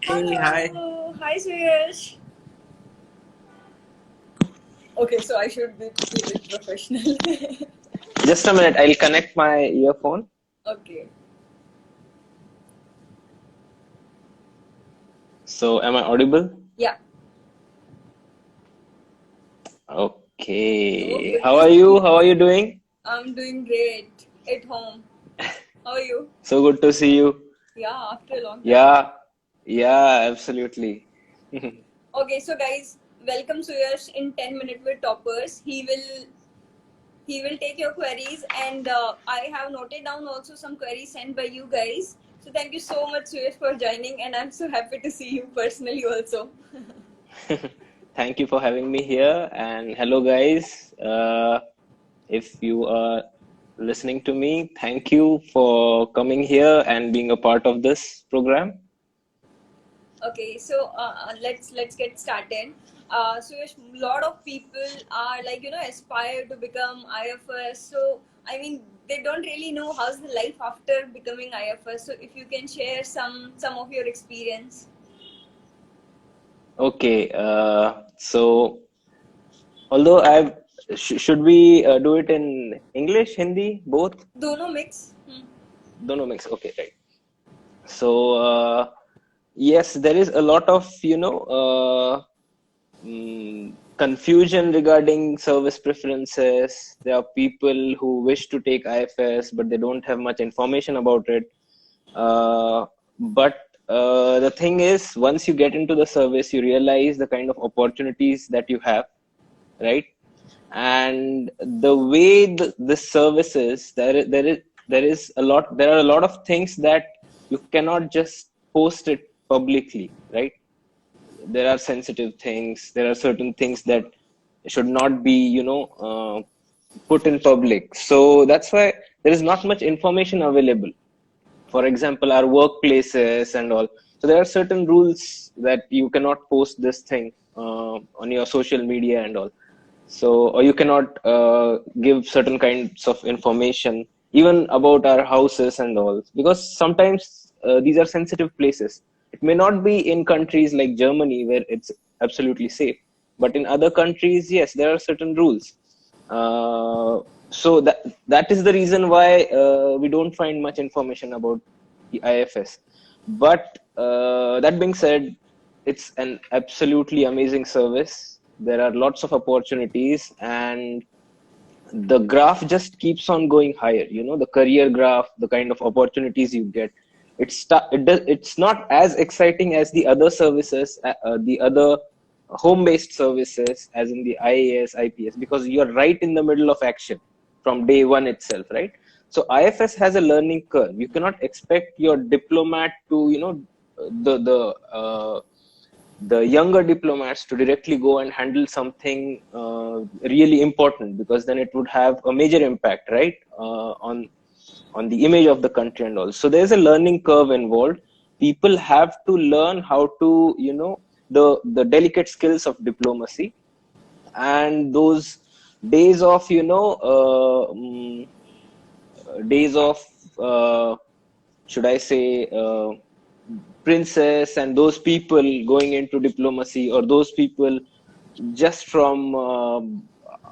Hey, hi. Hello. Hi, Suyash. Okay, so I should keep it professional. Just a minute. I'll connect my earphone. Okay. So, am I audible? Yeah. So Okay. good How to are see you? you. How are you doing? I'm doing great at home. How are you? So good to see you. Yeah, after a long time. Yeah. Yeah, absolutely. Okay, so guys, welcome Suyash in 10 minutes with toppers. He will take your queries, and I have noted down also some queries sent by you guys. So thank you so much Suyash for joining, and I'm so happy to see you personally also. Thank you for having me here. And hello, guys. If you are listening to me, thank you for coming here and being a part of this program. Okay, so let's get started. So a lot of people are like aspire to become IFS. So I mean they don't really know how's the life after becoming IFS. So if you can share some of your experience. Okay. So, although should we do it in English, Hindi, both? Dono mix. Dono mix. Okay, right. So, yes, there is a lot of, confusion regarding service preferences. There are people who wish to take IFS, but they don't have much information about it. But the thing is, once you get into the service, you realize the kind of opportunities that you have, right? And the way the service is, there are a lot of things that you cannot just post it publicly, right? There are sensitive things, there are certain things that should not be, put in public. So that's why there is not much information available. For example, our workplaces and all. So there are certain rules that you cannot post this thing on your social media and all. So, or you cannot give certain kinds of information even about our houses and all, because sometimes these are sensitive places. It may not be in countries like Germany where it's absolutely safe, but in other countries, yes, there are certain rules. So that is the reason why we don't find much information about the IFS. But that being said, it's an absolutely amazing service. There are lots of opportunities, and the graph just keeps on going higher. You know, the career graph, the kind of opportunities you get. It's not as exciting as the other services, the other home-based services, as in the IAS, IPS, because you're right in the middle of action from day one itself, right? So IFS has a learning curve. You cannot expect your diplomat to, the younger diplomats to directly go and handle something really important, because then it would have a major impact, right, on the image of the country and all. So there's a learning curve involved. People have to learn how to, the delicate skills of diplomacy, and those days of, days of, uh, should I say, princess and those people going into diplomacy, or those people just from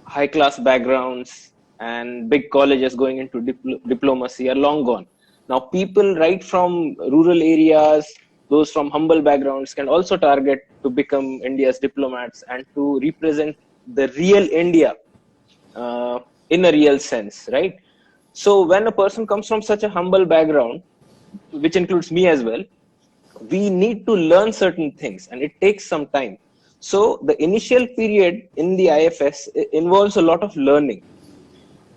high class backgrounds and big colleges going into diplomacy, are long gone. Now people right from rural areas, those from humble backgrounds, can also target to become India's diplomats and to represent the real India uh, in a real sense, right? So when a person comes from such a humble background, which includes me as well, we need to learn certain things, and it takes some time. So the initial period in the IFS involves a lot of learning.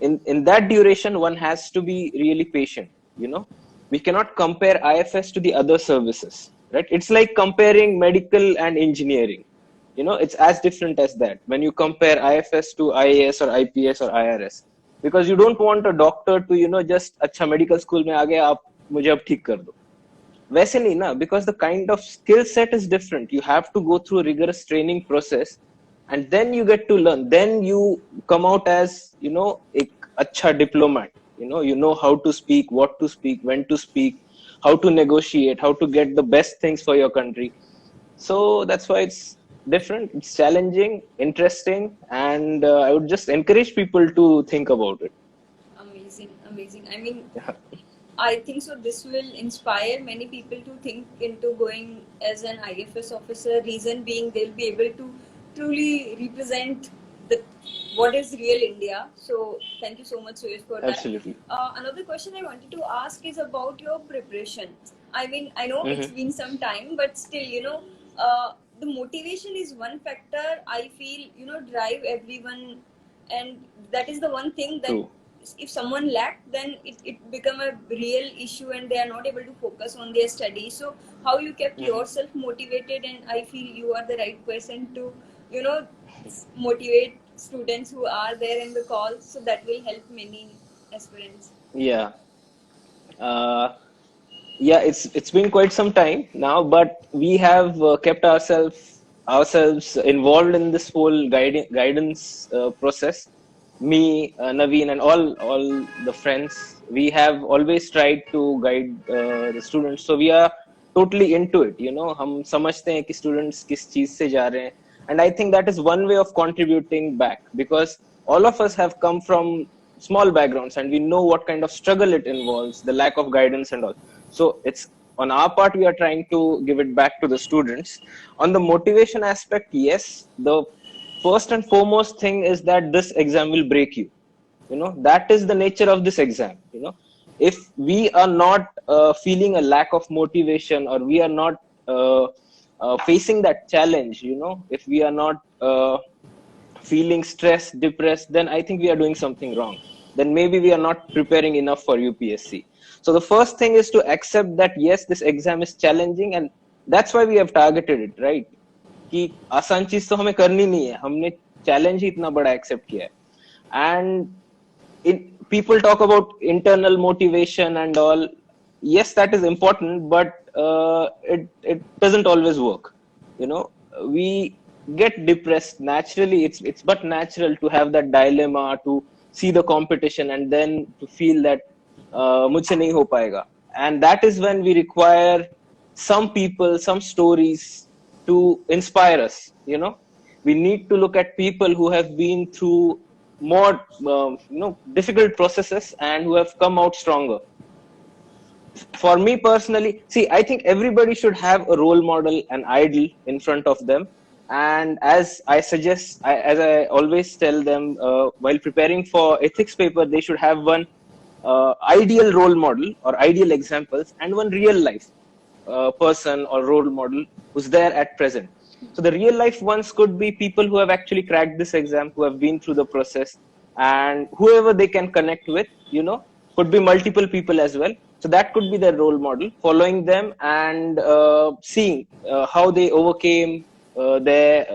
In that duration, one has to be really patient. You know, we cannot compare IFS to the other services, right? It's like comparing medical and engineering. You know, it's as different as that when you compare IFS to IAS or IPS or IRS, because you don't want a doctor to, just अच्छा medical school में आ गया, आप मुझे अब ठीक कर दो. वैसे नहीं ना, because the kind of skill set is different. You have to go through a rigorous training process, and then you get to learn. Then you come out as, एक अच्छा diplomat. You know how to speak, what to speak, when to speak, how to negotiate, how to get the best things for your country. So that's why it's different, it's challenging, interesting, and I would just encourage people to think about it. Amazing, amazing. I mean, I think so. This will inspire many people to think into going as an IFS officer. Reason being, they'll be able to truly represent the what is real India. So, thank you so much, Suresh, for that. Absolutely. Another question I wanted to ask is about your preparation. I mean, I know it's Hmm. been some time, but still, the motivation is one factor. I feel drive everyone, and that is the one thing that True. if someone lack, then it become a real issue and they are not able to focus on their studies. So how you kept Hmm. yourself motivated, and I feel you are the right person to you know motivate students who are there in the call, so that will help many aspirants. Yeah. Uh, yeah, it's been quite some time now, but we have kept ourselves involved in this whole guidance process. Me, Naveen, and all the friends, we have always tried to guide the students. So we are totally into it. हम समझते हैं कि students किस चीज से जा रहे हैं, and I think that is one way of contributing back, because all of us have come from small backgrounds and we know what kind of struggle it involves, the lack of guidance and all. So it's on our part, we are trying to give it back to the students. On the motivation aspect, yes, the first and foremost thing is that this exam will break you. That is the nature of this exam. If we are not feeling a lack of motivation, or we are not facing that challenge, if we are not feeling stressed, depressed, then I think we are doing something wrong. Then maybe we are not preparing enough for UPSC. So the first thing is to accept that yes, this exam is challenging, and that's why we have targeted it, right? कि आसान चीज तो हमें करनी नहीं है, हमने challenge ही इतना बड़ा एक्सेप्ट किया है. And people talk about internal motivation and all. Yes, that is important, but it doesn't always work. We get depressed naturally. It's but natural to have that dilemma, to see the competition and then to feel that मुझसे नहीं हो पाएगा. And that is when we require some people, some stories to inspire us. We need to look at people who have been through more difficult processes and who have come out stronger. For me personally, see, I think everybody should have a role model, an idol in front of them. And as I suggest, as I always tell them, while preparing for ethics paper, they should have one ideal role model or ideal examples, and one real life person or role model who's there at present. So the real life ones could be people who have actually cracked this exam, who have been through the process, and whoever they can connect with, could be multiple people as well. So that could be their role model, following them and seeing how they overcame their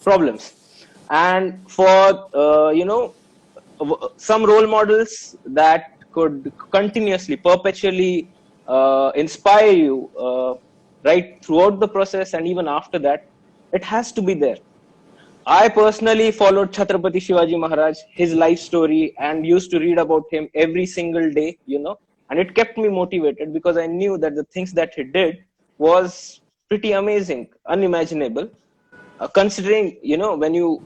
problems. And for, some role models that could continuously, perpetually inspire you right throughout the process and even after that, it has to be there. I personally followed Chhatrapati Shivaji Maharaj, his life story, and used to read about him every single day, and it kept me motivated because I knew that the things that he did was pretty amazing, unimaginable. Considering, when you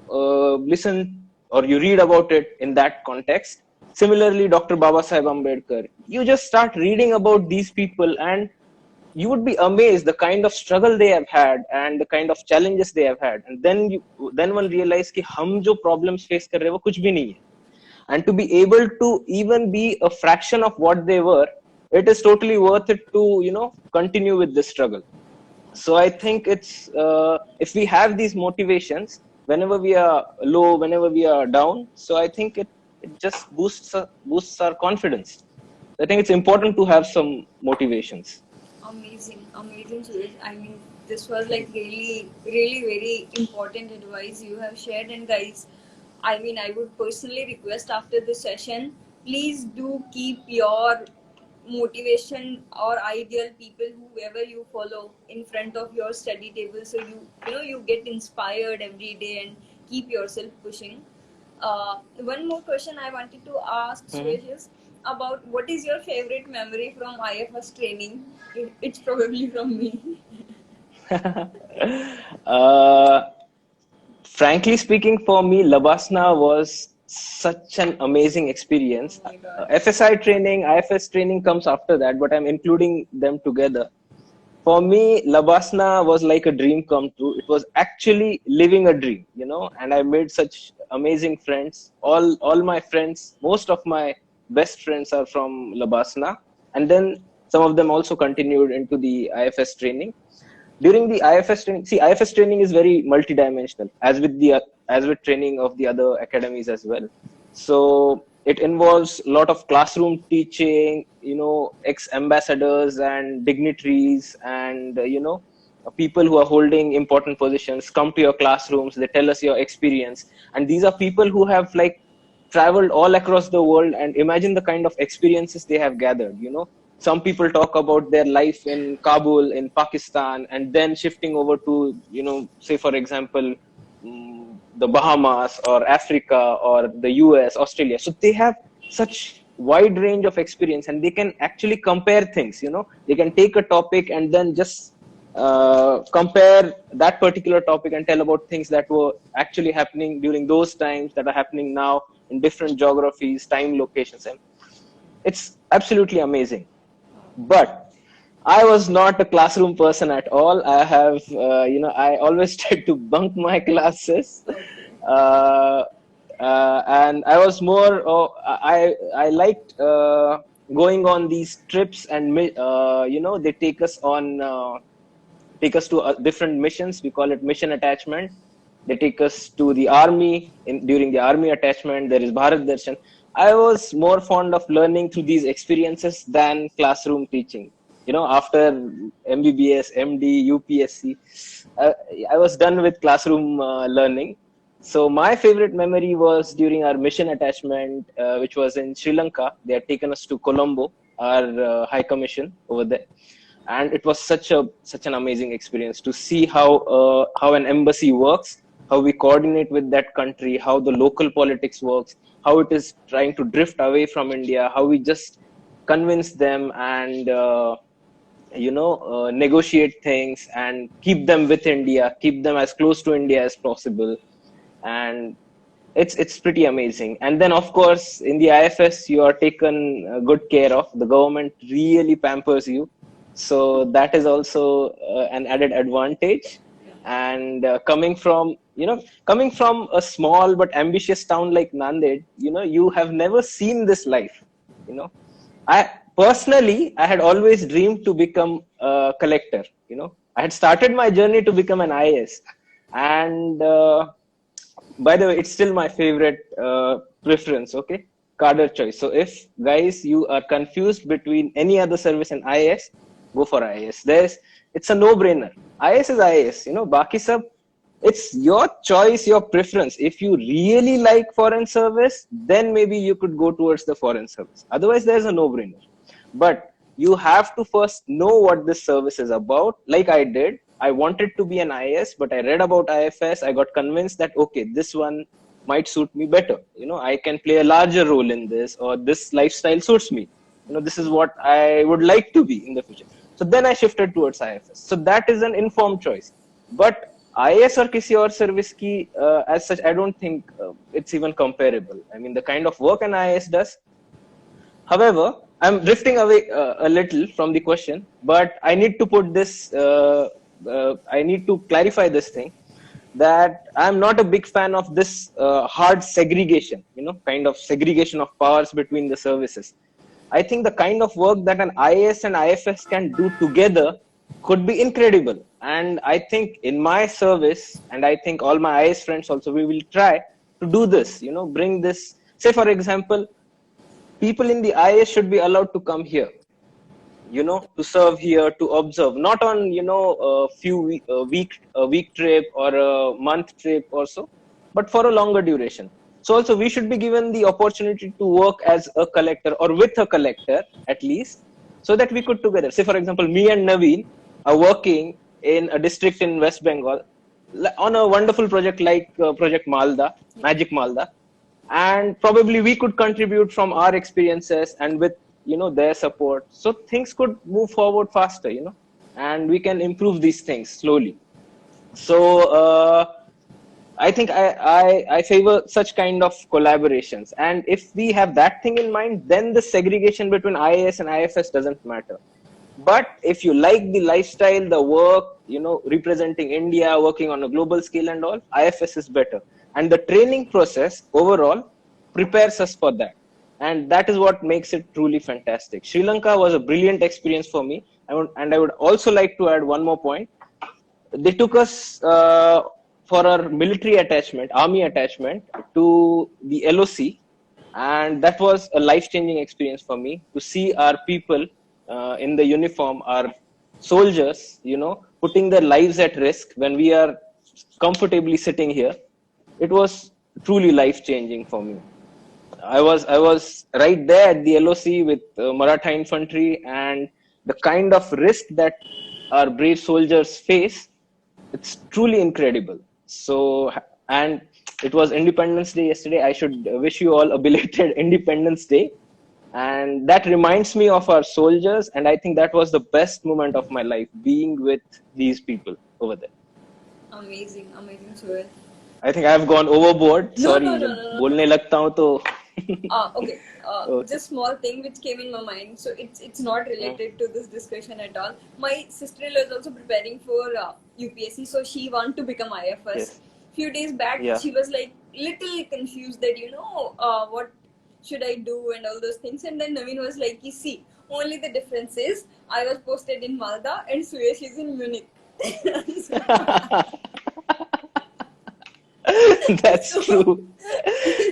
listen or you read about it in that context. Similarly, Dr. Baba Saheb Ambedkar, you just start reading about these people and you would be amazed the kind of struggle they have had and the kind of challenges they have had, and then one realize कि हम जो problems face कर रहे हैं वो कुछ भी नहीं है, and to be able to even be a fraction of what they were, it is totally worth it to continue with this struggle. So I think it's if we have these motivations whenever we are low, whenever we are down, so I think it just boosts our confidence. I think it's important to have some motivations. Amazing, amazing, Suresh. I mean, this was like really, really very important advice you have shared. And guys, I mean, I would personally request after this session, please do keep your motivation or ideal people, whoever you follow, in front of your study table, so you get inspired every day and keep yourself pushing. One more question I wanted to ask, Suresh, is about what is your favorite memory from IFS training. It's probably from me. uh, Frankly speaking, for me, Labasna was such an amazing Oh experience. my god. FSI training, IFS training comes after that, but I'm including them together. For me, Labasna was like a dream come true. It was actually living a dream, and I made such amazing friends. All my friends, most of my best friends are from Labasna. And then some of them also continued into the IFS training. During the IFS training, see, IFS training is very multidimensional, as with training of the other academies as well. So it involves a lot of classroom teaching, ex-ambassadors and dignitaries and people who are holding important positions come to your classrooms. They tell us your experience, and these are people who have like traveled all across the world, and imagine the kind of experiences they have gathered. Some people talk about their life in Kabul, in Pakistan, and then shifting over to, say for example, the Bahamas or Africa or the US, Australia. So they have such wide range of experience, and they can actually compare things. They can take a topic and then just compare that particular topic and tell about things that were actually happening during those times, that are happening now in different geographies, time, locations, and it's absolutely amazing. But I was not a classroom person at all. I always tried to bunk my classes. Okay. Uh, and I was more, I liked going on these trips, and, they take us to different missions. We call it mission attachment. They take us to the army. During the army attachment, there is Bharat Darshan. I was more fond of learning through these experiences than classroom teaching. After MBBS, MD, UPSC, uh, I was done with classroom learning. So my favorite memory was during our mission attachment, which was in Sri Lanka. They had taken us to Colombo, our high commission over there, and it was such an amazing experience to see how an embassy works, how we coordinate with that country, how the local politics works, how it is trying to drift away from India, how we just convince them and negotiate things and keep them with India, keep them as close to India as possible. And it's pretty amazing. And then of course in the IFS you are taken good care of. The government really pampers you, so that is also an added advantage. And coming from a small but ambitious town like Nanded, you have never seen this life. you know I personally, I had always dreamed to become a collector. I had started my journey to become an IAS, and by the way, it's still my favorite preference. Okay, cadre choice. So if guys you are confused between any other service and IAS, go for IAS. It's a no-brainer. IAS is IAS. Baki sab, it's your choice, your preference. If you really like foreign service, then maybe you could go towards the foreign service. Otherwise, there's a no-brainer. But you have to first know what this service is about. Like I did, I wanted to be an IAS, but I read about IFS. I got convinced that, okay, this one might suit me better. I can play a larger role in this, or this lifestyle suits me. This is what I would like to be in the future. So then I shifted towards IFS. So that is an informed choice. But IAS or kisi or service ki, as such, I don't think it's even comparable. I mean, the kind of work an IAS does. However, I'm drifting away a little from the question, but I need to put this, I need to clarify this thing, that I'm not a big fan of this hard segregation, kind of segregation of powers between the services. I think the kind of work that an IAS and IFS can do together could be incredible. And I think in my service, and I think all my IAS friends also, we will try to do this, bring this. Say, for example, people in the IAS should be allowed to come here, to serve here, to observe, not on, a week trip or a month trip or so, but for a longer duration. So also we should be given the opportunity to work as a collector or with a collector at least, so that we could together. Say, for example, me and Naveen are working in a district in West Bengal on a wonderful project like Project Malda, Magic Malda. and probably we could contribute from our experiences, and with their support, so things could move forward faster, and we can improve these things slowly. So I think I favor such kind of collaborations. And if we have that thing in mind, then the segregation between IAS and IFS doesn't matter. But if you like the lifestyle, the work, representing India, working on a global scale and all, IFS is better. And the training process overall prepares us for that. And that is what makes it truly fantastic. Sri Lanka was a brilliant experience for me. And I would also like to add one more point. They took us for our military attachment, army attachment, to the LOC, and that was a life-changing experience for me to see our people in the uniform, our soldiers, putting their lives at risk when we are comfortably sitting here. It was truly life-changing for me. I was right there at the LOC with Maratha infantry, and the kind of risk that our brave soldiers face, it's truly incredible. So, and it was Independence Day yesterday. I should wish you all a belated Independence Day. And that reminds me of our soldiers. And I think that was the best moment of my life, being with these people over there. Amazing, Suhail. I think I've gone overboard. No, Sorry, no. बोलने लगता हूँ तो. Okay. Just small thing which came in my mind. So it's not related to this discussion at all. My sister-in-law is also preparing for UPSC, so she want to become IFS. Yes. Few days back, she was like little confused that what should I do and all those things. And then Naveen was like, "You see, only the difference is I was posted in Malta and Suyash is in Munich." That's true.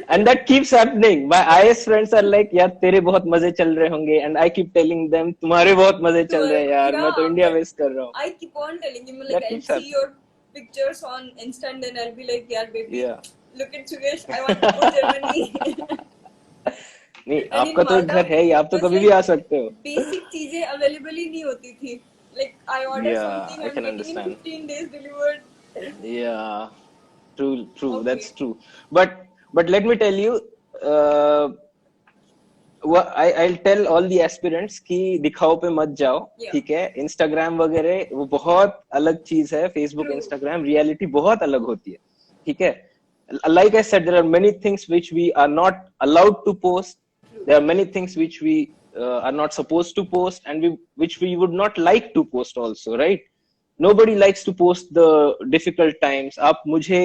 And that keeps happening. My IS friends are like, यार तेरे बहुत मजे चल रहे होंगे, and I keep telling them, तुम्हारे बहुत मजे चल रहे हैं यार, मैं तो इंडिया वेस्ट कर रहा हूँ. I keep on telling him, like, I'll see your pictures on Insta and then I'll be like, यार baby, look at Suyash, I want to go to Germany. नहीं, आपका तो घर है ही, आप तो कभी भी आ सकते हो. Basic चीजें available ही नहीं होती थी. Like I order something, I'm getting in 15 days delivered. Yeah. True. Okay. That's true. But let me tell you, I'll tell all the aspirants कि दिखाओ पे मत जाओ, ठीक है? Instagram वगैरह वो बहुत अलग चीज है. Facebook, Instagram, reality बहुत अलग होती है, ठीक है? Like I said, there are many things which we are not allowed to post. There are many things which we are not supposed to post, and which we would not like to post also, right? Nobody likes to post the difficult times. आप मुझे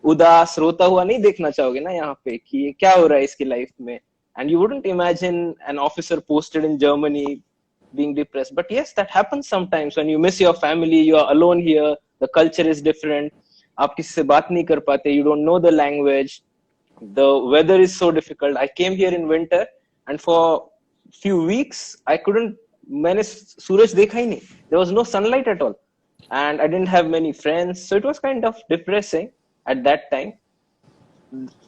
उदास रोता हुआ नहीं देखना चाहोगे ना यहाँ पे कि ये क्या हो रहा है इसकी लाइफ में. And you wouldn't imagine an officer posted in Germany being depressed. But yes, that happens sometimes when you miss your family, you are alone here, the culture is different. आप किसी से बात नहीं कर पाते, you don't know the language, the weather is so difficult. I came here in winter and for few weeks I couldn't, मैंने सूरज देखा ही नहीं. There was no sunlight at all. And I didn't have many friends, so it was kind of depressing at that time.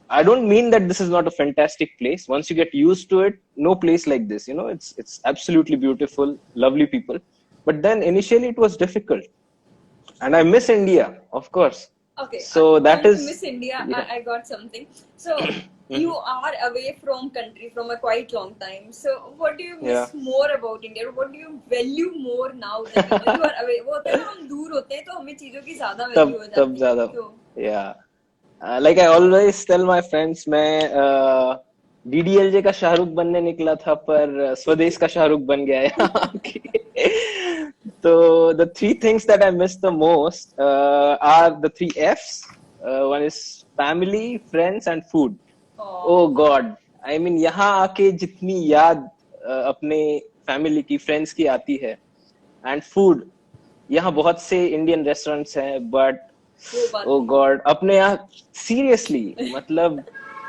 I don't mean that this is not a fantastic place. Once you get used to it, no place like this, it's absolutely beautiful, lovely people. But then initially it was difficult, and I miss India, of course. Okay. So that is miss India. Yeah. I got something. So you are away from country from a quite long time. So what do you miss more about India? What do you value more now that you are away? वो होता है ना, हम दूर होते हैं तो हमें चीजों की ज़्यादा value हो जाती है. तब ज़्यादा. Yeah. Like I always tell my friends, मैं DDLJ का शाहरुख बनने निकला था, पर स्वदेश का शाहरुख बन गया है. So the three things that I miss the most are the 3 F's. One is family, friends, and food. Oh God, I mean यहाँ आके जितनी याद अपने family की, friends की आती है, and food, यहाँ बहुत से Indian restaurants हैं, but oh God, अपने यहाँ seriously, मतलब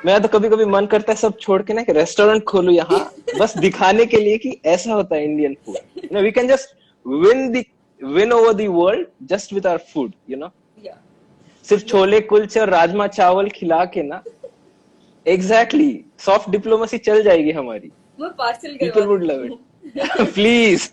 मैं तो कभी कभी मन करता है सब छोड़ के ना कि रेस्टोरेंट खोलूं यहाँ, बस दिखाने के लिए कि ऐसा होता है Indian food. We can just win over the world just with our food, Yeah. सिर्फ छोले कुलचे और राजमा चावल खिला के ना, exactly, soft diplomacy चल जाएगी हमारी. मैं parcel people would love it. Please.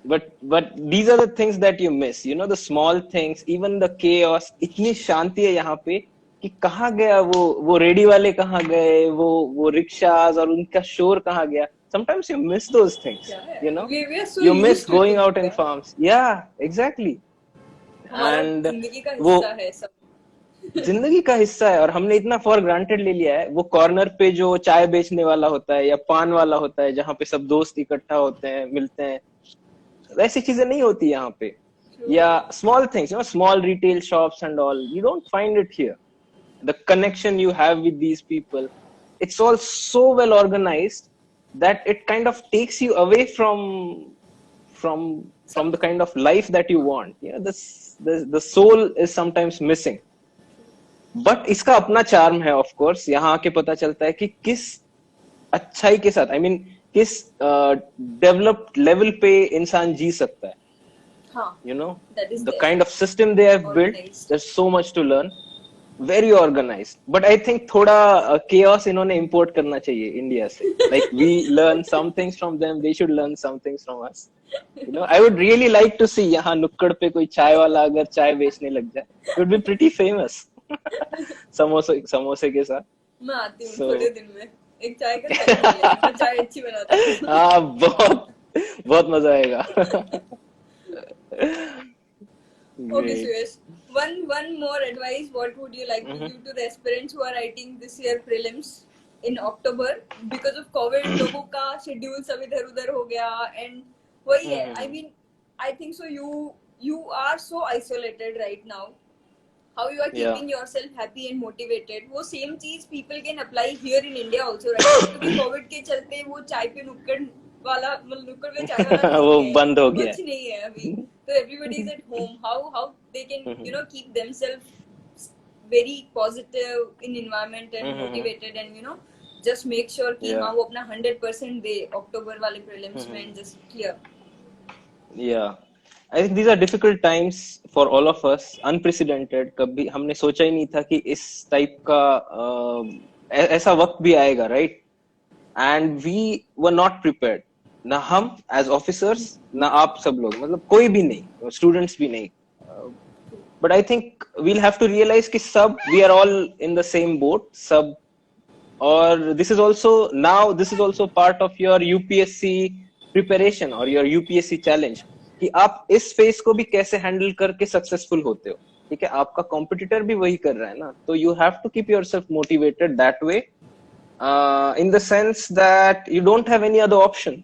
but these are the things that you miss, you know, the small things, even the chaos. इतनी शांति है यहाँ पे कि कहाँ गया वो रेडी वाले कहाँ गए, वो रिक्शास और उनका शोर कहाँ गया. Sometimes you miss those things, you know. We are so You miss used to going it. out in farms. Yeah, exactly. हमारा And जिंदगी का वो हिस्सा है सब. जिंदगी का हिस्सा है और हमने इतना फॉर ग्रांटेड ले लिया है. वो कॉर्नर पे जो चाय बेचने वाला होता है या पान वाला होता है, जहाँ पे सब दोस्त इकट्ठा होते हैं, मिलते हैं, वैसी चीजें नहीं होती यहाँ पे. या small things, you know, small retail shops and all, you don't find it here. The connection you have with these people, it's all so well organized that it kind of takes you away from the kind of life that you want. You know, the soul is sometimes missing. But इसका अपना charm है, of course. यहाँ आके पता चलता है कि किस अच्छाई के साथ, I mean, किस developed level पे इंसान जी सकता है. हाँ, You know, that is the there. kind of system they have built, Organized. there's so much to learn. Very organized. But I think थोड़ा chaos इन्होंने import करना चाहिए इंडिया से. Like we learn some things from them, they should learn some things from us. You know, I would really like to see यहाँ नुक्कड़ पे कोई चाय वाला अगर चाय बेचने लग जाए, it would be pretty famous. समोसे के साथ. मैं आती हूँ So- थोड़े दिन में, एक चाय का सेट कर लेंगे. मैं चाय अच्छी बनाता हूँ. हाँ, बहुत मजा आएगा. Okay, Great. Suyash. One more advice. What would you like to give to the aspirants who are writing this year prelims in October? Because of COVID, लोगों का schedule सब इधर उधर हो गया, and वही है. I mean, I think so. You are so isolated right now. How you are keeping yourself happy and motivated? वो same चीज people can apply here in India also, right? क्योंकि COVID के चलते वो चाय पे नुक्कड़ वाला, मतलब नुक्कड़ पे चाय वाला वो नहीं है, बंद हो गया. कुछ नहीं है अभी. So everybody is at home. How they can you know keep themselves very positive in environment and motivated, and you know just make sure कि Yeah. हाँ वो अपना 100% दे October वाले prelims में and just clear. Yeah, I think these are difficult times for all of us, unprecedented. कभी हमने सोचा ही नहीं था कि इस टाइप का ऐसा वक्त भी आएगा, right? And we were not prepared. ना हम as officers, ना आप सब लोग, मतलब कोई भी नहीं, students भी नहीं. But I think we'll have to realize कि सब, we are all in the same boat, सब. और this is also part of your UPSC preparation or your UPSC challenge, कि आप इस फेस को भी कैसे हैंडल करके सक्सेसफुल होते हो. ठीक है, आपका कॉम्पिटिटर भी वही कर रहा है ना, तो you have to keep yourself motivated that way, in the sense that you don't have any other option.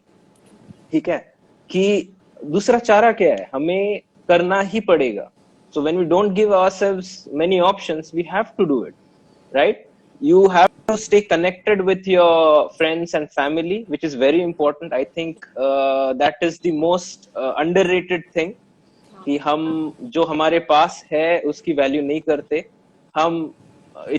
ठीक है, कि दूसरा चारा क्या है, हमें करना ही पड़ेगा. So when we don't give ourselves many options, we have to do it, right? You have to stay connected with your friends and family, which is very important. I think that is the most underrated thing, कि हम जो हमारे पास है उसकी value नहीं करते. हम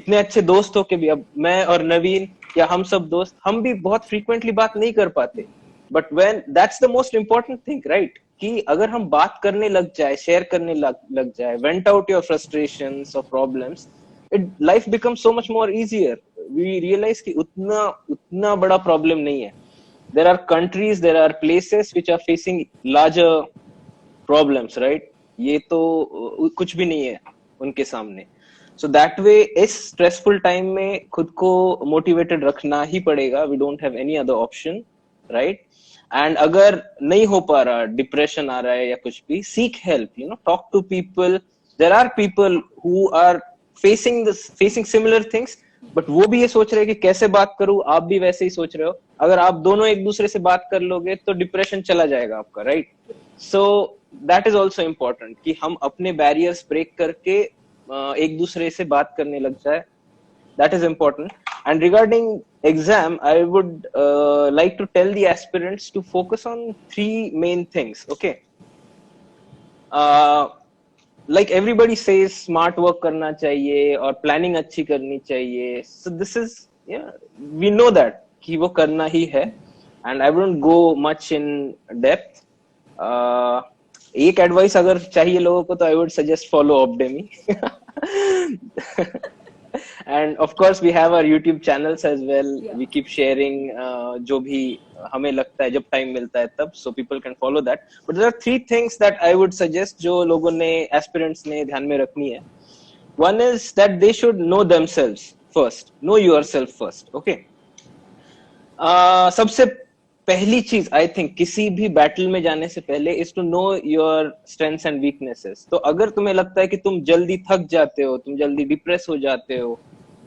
इतने अच्छे दोस्त हो के भी, अब मैं और नवीन या हम सब दोस्त, हम भी बहुत फ्रीक्वेंटली बात नहीं कर पाते. But when that's the most important thing, right? कि अगर हम बात करने लग जाए, शेयर करने लग जाए, वेंट आउट योर फ्रस्ट्रेशंस और problems, it life become so much more easier. We realize कि उतना बड़ा प्रॉब्लम नहीं है. There are countries, there are places which are facing larger problems, right? ये तो कुछ भी नहीं है उनके सामने. सो दैट वे इस स्ट्रेसफुल टाइम में खुद को मोटिवेटेड रखना ही पड़ेगा. We don't have any other option, right? And अगर नहीं हो पा रहा, डिप्रेशन आ रहा है या कुछ भी, seek help, you know, talk to people. There are people who are facing similar things, but वो भी ये सोच रहे हैं कि कैसे बात करूं. आप भी वैसे ही सोच रहे हो. अगर आप दोनों एक दूसरे से बात कर लोगे तो डिप्रेशन चला जाएगा आपका, right? So that is also important कि हम अपने बैरियर्स ब्रेक करके एक दूसरे से बात करने लग जाए. That is important. And regarding exam, I would like to tell the aspirants to focus on 3 main things. Okay. Like everybody says, smart work करना चाहिए और planning अच्छी करनी चाहिए. So this is, yeah, we know that कि वो करना ही है. And I wouldn't go much in depth. एक एडवाइस अगर चाहिए लोगों को तो I would suggest follow Opdemy. And of course we have our YouTube channels as well. Yeah. We keep sharing जो भी हमें लगता है जब टाइम मिलता है तब, so people can follow that. But there are 3 things that I would suggest जो लोगों ने aspirants ने ध्यान में रखनी है. One is that they should know themselves first. Know yourself first. Okay. सबसे पहली चीज आई थिंक किसी भी बैटल में जाने से पहले is to know your strengths and weaknesses. तो अगर तुम्हें लगता है कि तुम जल्दी थक जाते हो, तुम जल्दी डिप्रेस हो जाते हो,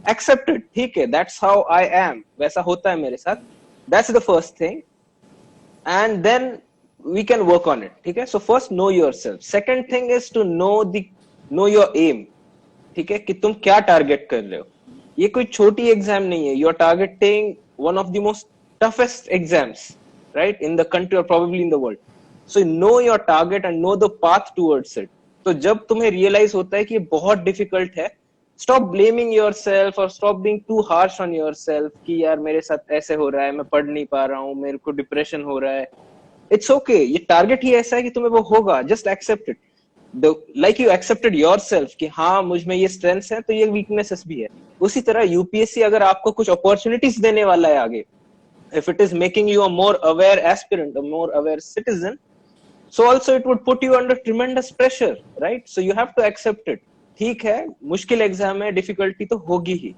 एक्सेप्ट इट. ठीक है, दैट्स हाउ आई एम, वैसा होता है मेरे साथ. That's the first thing and then we can work on it. ठीक है, so first know yourself. Second thing is to know your aim. ठीक है, कि तुम क्या टारगेट कर रहे हो. ये कोई छोटी एग्जाम नहीं है. You are targeting one of the most toughest exams, right, in the country or probably in the world. So know your target and know the path towards it. तो जब तुम्हें realize होता है कि ये बहुत difficult है, stop blaming yourself or stop being too harsh on yourself कि यार मेरे साथ ऐसे हो रहा है, मैं पढ़ नहीं पा रहा हूँ, मेरे को डिप्रेशन हो रहा है. It's okay. ये टारगेट ही ऐसा है कि तुम्हें वो होगा. Just accept it. Like you accepted yourself कि हाँ मुझ में ये स्ट्रेंथ्स है तो ये वीकनेसेस भी है. उसी तरह यूपीएससी अगर आपको कुछ अपॉर्चुनिटीज देने वाला है आगे, if it is making you a more aware aspirant, a more aware citizen, so also it would put you under tremendous pressure, right? So you have to accept it. ठीक है, मुश्किल एग्जाम है, difficulty तो होगी ही.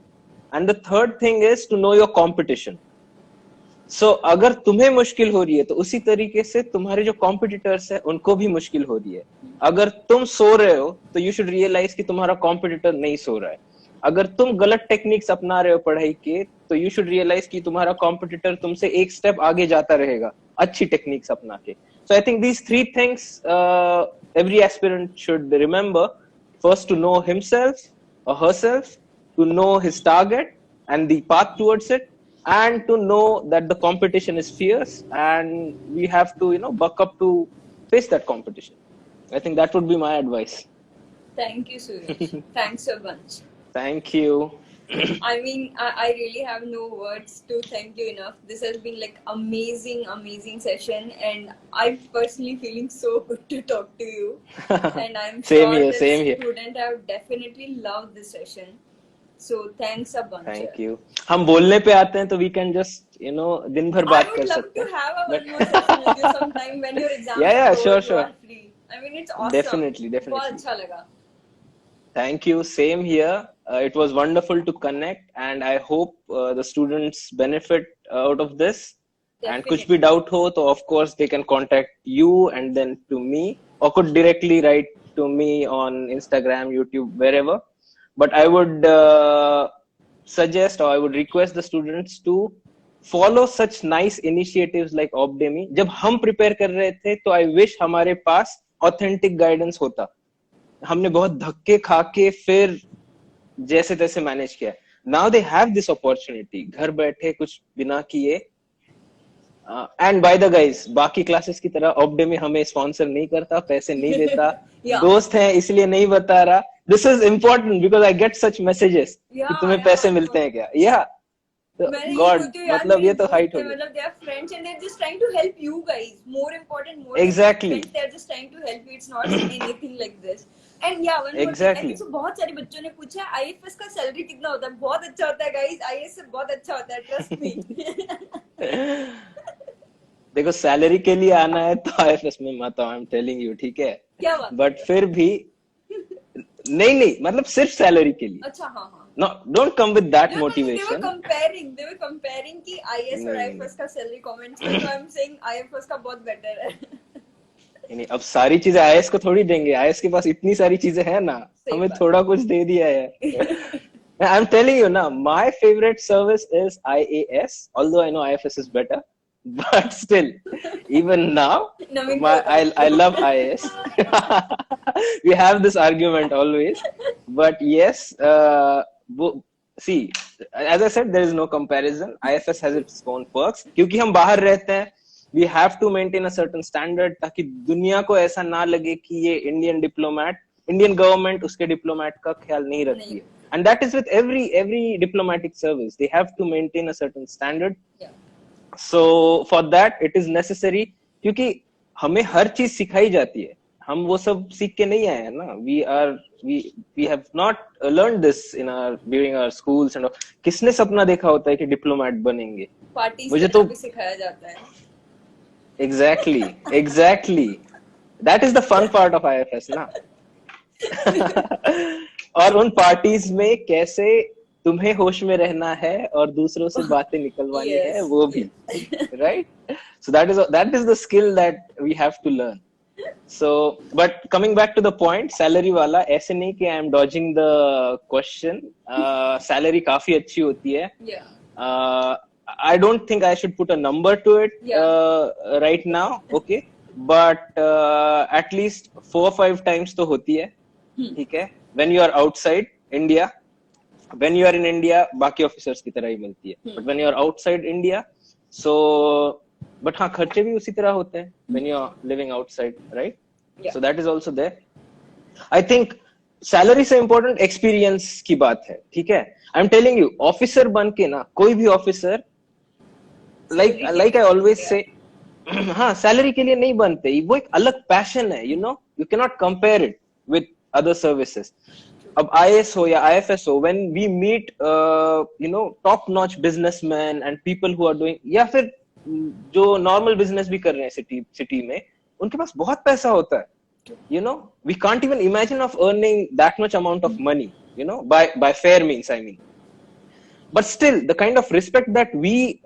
And the third thing is to know your competition. So अगर तुम्हें मुश्किल हो रही है तो उसी तरीके से तुम्हारे जो कॉम्पिटिटर्स है उनको भी मुश्किल हो रही है. अगर तुम सो रहे हो तो यू शुड रियलाइज कि तुम्हारा कॉम्पिटिटर नहीं सो रहा है. अगर तुम गलत टेक्निक्स अपना रहे हो पढ़ाई के तो यू शुड रियलाइज कि तुम्हारा कॉम्पिटिटर तुमसे एक स्टेप आगे जाता रहेगा अच्छी टेक्निक्स अपना के. So I think these 3 things every aspirant should remember. First to know himself or herself, to know his target and the path towards it, and to know that the competition is fierce and we have to buck up to face that competition. I think that would be my advice. Thank you, Suresh. Thanks a bunch. Thank you. I mean, I really have no words to thank you enough. This has been like amazing session, and I'm personally feeling so good to talk to you. And I'm Same sure here, the same here. student have definitely loved this session. So thanks a bunch. Thank you. हम बोलने पे आते हैं तो we can just दिन भर बात कर सकते हैं. I would love to have a one more session with you sometime when your exams Yeah, are over, sure. you are free. I mean, it's awesome. Definitely. बहुत अच्छा लगा. Thank you. Same here. It was wonderful to connect, and I hope the students benefit out of this. Definitely. And कुछ भी doubt हो तो of course they can contact you and then to me, or could directly write to me on Instagram, YouTube, wherever. But I would suggest or I would request the students to follow such nice initiatives like Opdemi. जब हम prepare कर रहे थे तो I wish हमारे पास authentic guidance होता. हमने बहुत धक्के खा के फिर जैसे तैसे मैनेज किया. Now they have this opportunity, घर बैठे कुछ बिना किए. एंड बाय द गाइस, बाकी क्लासेस की तरह ऑपडेमी हमें स्पॉन्सर नहीं करता, पैसे नहीं देता. दोस्त हैं इसलिए नहीं बता रहा. This is important because I get such messages कि तुम्हें पैसे मिलते हैं क्या. या God, मतलब ये तो हाइट हो गई. मतलब they are friends and they're just trying to help you guys. More important, exactly. Friends, they're just trying to help you. It's not anything like this. And yeah, one exactly. more thing. बहुत सारे बच्चों ने पूछा IAFS का salary कितना होता है. बहुत अच्छा होता है guys. IAS से बहुत अच्छा होता है. Trust me. देखो सैलरी के लिए आना है तो IAFS में मत आओ. I'm telling you, ठीक है. क्या बात? But फिर भी नहीं मतलब सिर्फ सैलरी के लिए. अच्छा हाँ. No, don't come with that motivation. They were comparing कि IAS और IAFS का सैलरी कमेंट्स में. So I'm saying IAFS का बहुत बेटर है. नहीं अब सारी चीजें IAS को थोड़ी देंगे. IAS के पास इतनी सारी चीजें हैं ना, हमें थोड़ा कुछ दे दिया है. I'm telling you now, my favorite service is IAS, although I know IAFS is better, but still, even now, I love IAS. We have this argument always, but yes, see, as I said, there is no comparison. IAFS has its own perks. क्योंकि हम बाहर रहते हैं, we have to maintain a certain standard ताकि दुनिया को ऐसा ना लगे कि ये Indian government उसके diplomat का ख्याल नहीं रखती है. And that is with every diplomatic service. They have to maintain a certain standard. Yeah. So for that it is necessary, क्योंकि हमें हर चीज सिखाई जाती है. हम वो सब सीख के नहीं आए हैं ना. We have not learn this in our during our schools and किसने सपना देखा होता है कि डिप्लोमेट बनेंगे. पार्टीज मुझे करना तो भी सिखाया जाता है. Exactly that is the fun part of IFS ना. और उन पार्टीज में कैसे तुम्हें होश में रहना है और दूसरों से बातें निकलवानी Yes, है वो भी. Right, so that is the skill that we have to learn. So but coming back to the point, salary वाला ऐसे नहीं कि I am dodging the question. Salary काफी अच्छी होती है. Yeah. I don't think I should put a number to it right now, okay, but at least 4 or 5 times तो होती है. ठीक है, when you are outside India. When you are in India, बाकी ऑफिसर्स की तरह ही मिलती है. But when you are outside India, so but हाँ खर्चे भी उसी तरह होते हैं when you are living outside, right? Yeah. So that is also there. I think salary से इम्पोर्टेंट एक्सपीरियंस की बात है. ठीक है, I am telling you, officer बन के ना कोई भी officer like I always say हाँ सैलरी के लिए नहीं बनते. वो एक अलग पैशन है. You know, you can not compare it with other services. अब आईएएस हो या आईएफएस हो, when we meet you know top notch businessman and people who are doing, या फिर जो नॉर्मल बिजनेस भी कर रहे हैं सिटी में, उनके पास बहुत पैसा होता है. You know, we can't even imagine of earning that much amount of money, you know, by fair means, I mean. But still, the kind of respect that we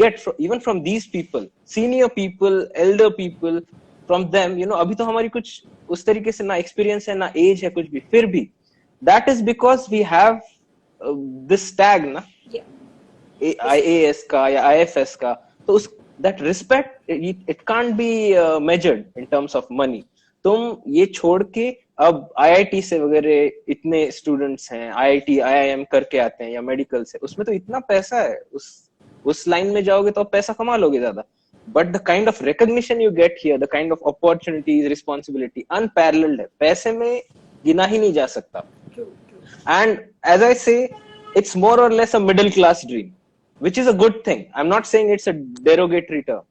get even from these people, senior people, elder people, from them, you know, अभी तो हमारी कुछ उस तरीके से ना experience है ना age है कुछ भी, फिर भी that is because we have this tag ना, IAS का या IFS का, तो उस that respect it can't be measured in terms of money. तुम ये छोड़ के अब IIT से वगैरह इतने स्टूडेंट्स हैं, IIT IIM करके आते हैं या मेडिकल से, उसमें तो इतना पैसा है, उस लाइन में जाओगे तो पैसा कमा लोगे ज्यादा. But the kind of recognition you get here, the kind of opportunities, responsibility, unparalleled है, पैसे में गिना ही नहीं जा सकता. And as I say, it's more or less a middle class dream, which is a good thing. I'm not saying it's a derogatory term.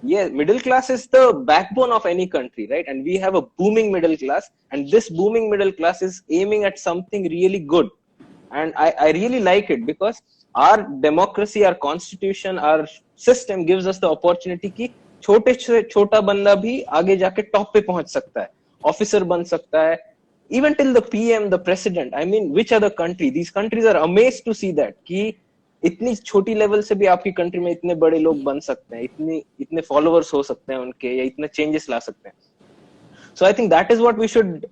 Yeah, middle class is the backbone of any country, right? And we have a booming middle class, and this booming middle class is aiming at something really good. And I really like it because our democracy, our constitution, our system gives us the opportunity कि छोटे से छोटा बंदा भी आगे जाके top पे पहुंच सकता है, ऑफिसर बन सकता है, even till the PM, the president. I mean, which other country? These countries are amazed to see that कि इतनी छोटी लेवल से भी आपकी कंट्री में इतने बड़े लोग बन सकते हैं, इतने फॉलोअर्स हो सकते हैं उनके, या इतने चेंजेस ला सकते हैं. So I think that is what we should,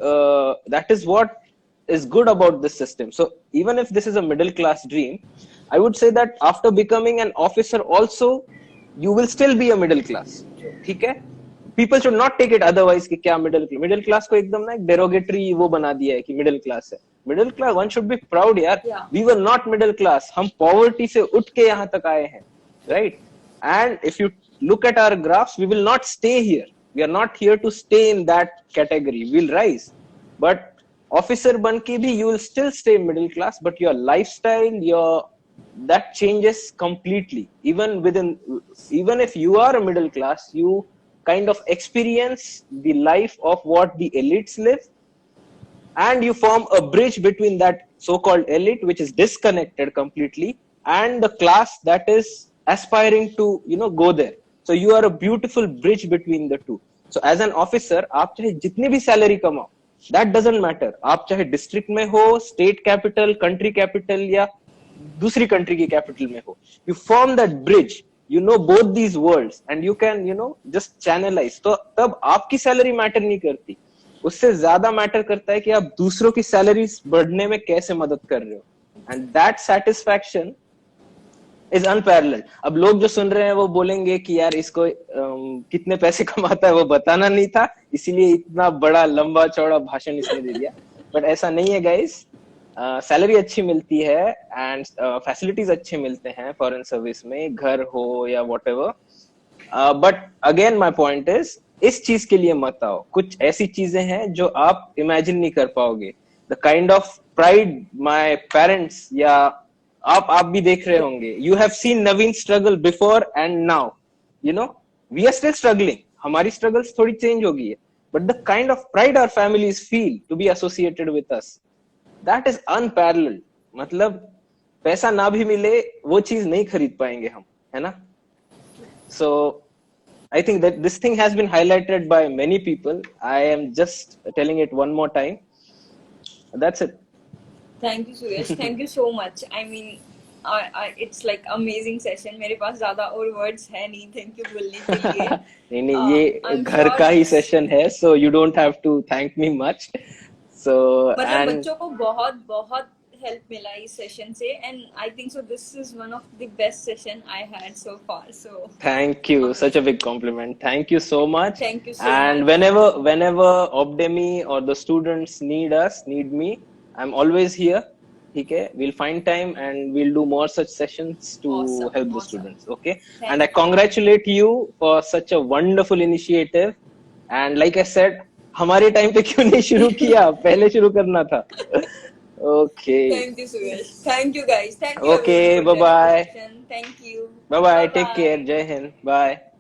that is what is good about this system. So even if this is a middle class dream, I would say that after becoming an officer also, you will still be a middle class. ठीक है? People should not take it otherwise कि क्या middle class को एकदम ना एक derogatory वो बना दिया है कि middle class है. Middle class, one should be proud यार. Yeah. We were not middle class. हम poverty से उठ के यहाँ तक आए हैं, right? And if you look at our graphs, we will not stay here. We are not here to stay in that category. We'll rise. But officer बन के भी you will still stay middle class, but your lifestyle, that changes completely. Even if you are a middle class, you kind of experience the life of what the elites live, and you form a bridge between that so-called elite, which is disconnected completely, and the class that is aspiring to, you know, go there. So you are a beautiful bridge between the two. So as an officer, आप चाहे जितनी भी salary कमाओ, that doesn't matter. आप चाहे district में हो, state capital, country capital, या दूसरी कंट्री की कैपिटल में हो, you form that bridge. You know both these worlds, and you can, you know, just channelize. तो तब आपकी सैलरी मैटर नहीं करती, उससे ज्यादा मैटर करता है कि आप दूसरों की सैलरी बढ़ने में कैसे मदद कर रहे हो. And that satisfaction is unparalleled. अब लोग जो सुन रहे हैं वो बोलेंगे कि यार इसको कितने पैसे कमाता है वो बताना नहीं था, इसीलिए इतना बड़ा लंबा चौड़ा भाषण इसने दे दिया. बट ऐसा नहीं है गाइस. सैलरी अच्छी मिलती है एंड फैसिलिटीज अच्छे मिलते हैं फॉरेन सर्विस में, घर हो या whatever. But again my point is, इस चीज के लिए मत आओ. कुछ ऐसी चीजें हैं जो आप इमेजिन नहीं कर पाओगे. The kind of pride my parents, या आप भी देख रहे होंगे, you have seen Naveen struggle before and now. You know, we are still struggling. हमारी स्ट्रगल्स थोड़ी चेंज हो गई है, but the kind of pride our families feel to be associated with us, that is unparalleled. मतलब पैसा ना भी मिले वो चीज नहीं खरीद पाएंगे हम, है ना? So I think that this thing has been highlighted by many people. I am just telling it one more time. That's it. Thank you, Suresh. Thank you so much. I mean, it's like amazing session. मेरे पास ज़्यादा और words है नहीं thank you बोलने के लिए. नहीं ये I'm घर sure का ही this- session है, so you don't have to thank me much. So मतलब and बच्चों को बहुत बहुत help मिला इस session से, and I think so this is one of the best session I had so far. So thank you, such a big compliment. Thank you so much. Thank you so And much. whenever Obdemi or the students need me, I'm always here. Okay, we'll find time and we'll do more such sessions to Awesome, help the awesome. students. Okay, Thank and I congratulate you for such a wonderful initiative. And like I said, हमारे time पे क्यों नहीं शुरू किया? पहले शुरू करना था. Okay. Thank you, Suresh. Thank you, guys. Thank you. Okay, everyone, for bye-bye. joining the session. Thank you. Bye bye. Take care. Jai Hind. Bye.